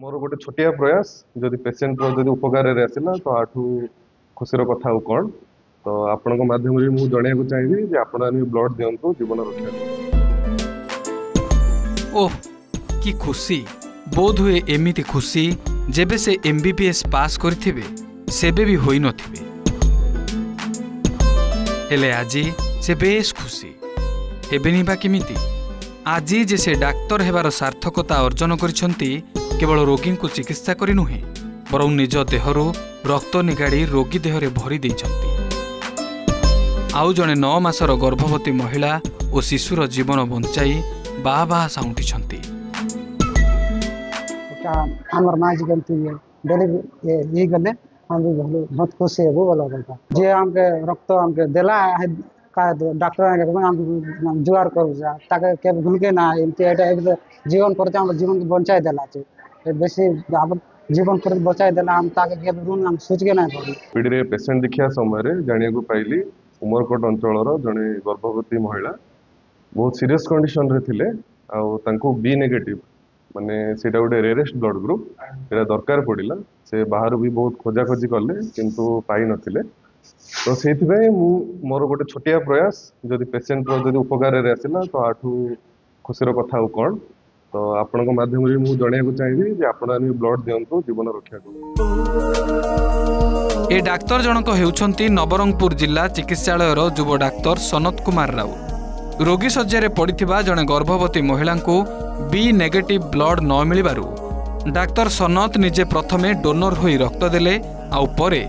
मोर गोटे छोटिया प्रयास जदि पेसेंट जदि उपकार आसला तो आठू खुशी कथा कौन तो आपण माध्यम मुझे जनवाक चाहिए कि आप ब्लड दिंतु जीवन रक्षा। ओह कि खुशी बोध हुए एमिति खुशी जेबे से MBBS पास करिथिबे सेबे भी होई नथिबे हेले आजी से बेस खुशी हेबेनी बा किमिति आजी जे से डाक्तर हेबार सार्थकता अर्जन करिसंती केवल रोगी को चिकित्सा करी नुहे बरं निज देहरु रक्त निगाड़ी रोगी देहरे भरी देइछंती। आउ जने 9 मासर गर्भवती महिला और शिशुर जीवन बंचाई बाह बाह साउंटिछंती। हमर माँ जी गलती है डेलीवरी ये गले हम भी बहुत खुश है वो वाला बोलता जे हमके रक्त हमके देला है का डॉक्टर ने हम जुगाड़ कर जा ताके के भूलके ना एमती एटा जीवन करते हम जीवन को बचाई देला छे बेसी जीवन पर बचाई देला हम ताके के रून हम सोच के ना करी पीडी रे पेशेंट देखिया समय रे जानिया को पाइली उमरकोट अंचल रो जने गर्भवती महिला बहुत सीरियस कंडीशन रे थिले आ तांको बी नेगेटिव माने सेटा गोटे रेयरेस्ट ब्लड ग्रुप एटा दरकार पड़िला से बाहर भी बहुत खोजा खोजी कले किंतु पाई नथिले तो सेति भाई मोर गोटे छोटिया प्रयास जदि पेशेंट जदि उपकार आसला तो आठू खुशी कथा कौन तो आपण माध्यम मुझे जनवाक चाहिए कि आप ब्लड दिंतु जीवन रक्षा। ए डाक्तर जनक हेउछंती नवरंगपुर जिला चिकित्सालय युव डाक्तर सनत कुमार राउ रोगी शज्या पड़िथिबा जने गर्भवती महिला को बी नेगेटिव ब्लड न मिलिबारु डाक्तर सनत निजे प्रथमे डोनर होई रक्त देले आउ परे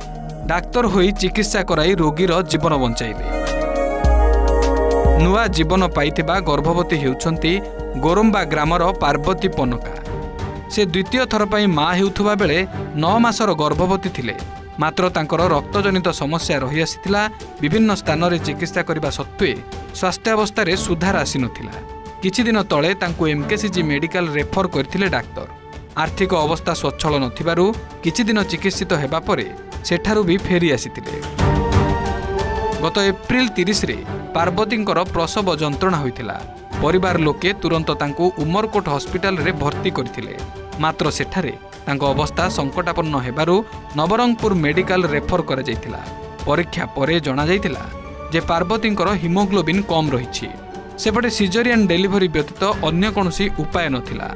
डाक्तर होई चिकित्सा कराई रोगीर जीवन बंचाइले। नुआ जीवन पाइथिबा गर्भवती हेउछंती गोरंबा ग्रामर पार्वती पनका से द्वितीय थर पई मां हेउथुबा बेले 9 मासर गर्भवती थिले मात्र तांकर रक्तजनित समस्या रही आसीथिला विभिन्न स्थान रे चिकित्सा करिबा सत्वे स्वास्थ्यावस्था रे सुधार आसी नथिला किछि दिन तळे तांको MKCG मेडिकल रेफर करथिले डाक्टर आर्थिक अवस्था स्वच्छल नथिबारु किछि दिन चिकित्सित हेबा परे सेठारु भी फेरी आसीथिले। गत एप्रिल 30 रे पार्वतींकर प्रसव जंत्रणा होइथिला परिवार लोके तुरंत तांको उमरकोट हॉस्पिटल रे भर्ती करथिले मात्र सेठारे तांको अवस्था संकटापन्न हेबारु नवरंगपुर मेडिकल रेफर करा जायतिला परीक्षा परे जणा जायतिला जे पार्वतींकर हिमोग्लोबिन कम रहिछि सेपटे सिजरियन डेलीवरी व्यतीत अन्य कोनोसी उपाय नथिला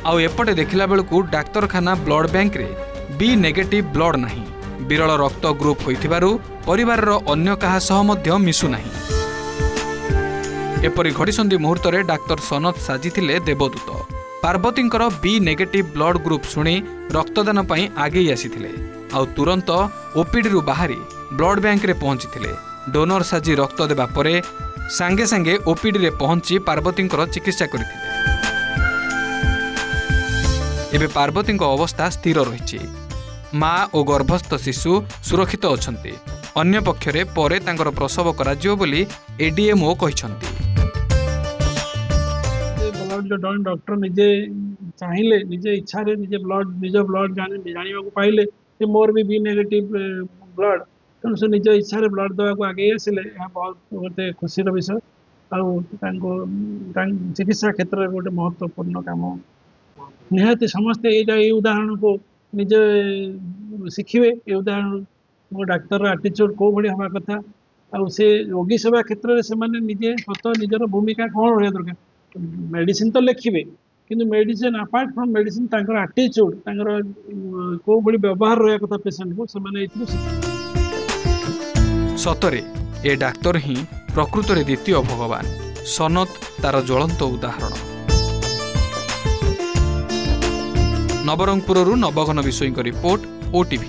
आउ एपटे देखिला बेलकु डाक्तरखाना ब्लड बैंक रे बी नेगेटिव ब्लड नाही विरल रक्त ग्रुप होइथिबारु परिवार रो अन्य काहा सह मध्य मिसु नाही एपरि घड़ीसंधि मुहूर्त रे डाक्तर सनत साजिथिले देवदूत पार्वतींकर बी नेगेटिव ब्लड ग्रुप सुनी रक्तदान पई आगे आसीथिले आउ तुरंत ओपीडी रु बाहरी ब्लड बैंक रे पहुंचीथिले डोनर साजी रक्त देबा परे सांगे सांगे ओपीडी रे पहुंची पार्वतींकर चिकित्सा करिथिले एबे पार्वतींक अवस्था स्थिर रहिछि मां और गर्भस्थ शिशु सुरक्षित अछंती अन्य पक्षरे परे तांकर प्रसव कराजियो बोली एडीएमओ कहिसंती ब्लड डॉक्टर निजे चाहिए निजे इच्छा रे निजे ब्लड जानिबा को पाइले जे मोर भी बी नेगेटिव ब्लड तेणु से निज इच्छा रे ब्लड देवा को आगे आसिले बहुत गोटे खुशी विषय आउ चिकित्सा क्षेत्र में गोटे महत्वपूर्ण काम निहाती समस्ते ये उदाहरण को निजे शिखिबे ये उदाहरण मो डाक्तर आटीट्यूड को भली हवा कथा आउ से रोगी सेवा क्षेत्र में से माने निजे स्वतः निजर भूमिका कौन रहा दरकार मेडिसिन तो लिखिबे किंतु मेडिसिन अपार्ट फ्रॉम मेडिसिन तांकर एटीट्यूड तांकर को बड़ी व्यवहार रहा कथा पेशेंट को से माने इतु सतरे ए डाक्तर ही प्रकृत रे द्वितीय भगवान सनत तार ज्वलंत उदाहरण। नवरंगपुररू नवघन विषयक रिपोर्ट OTV।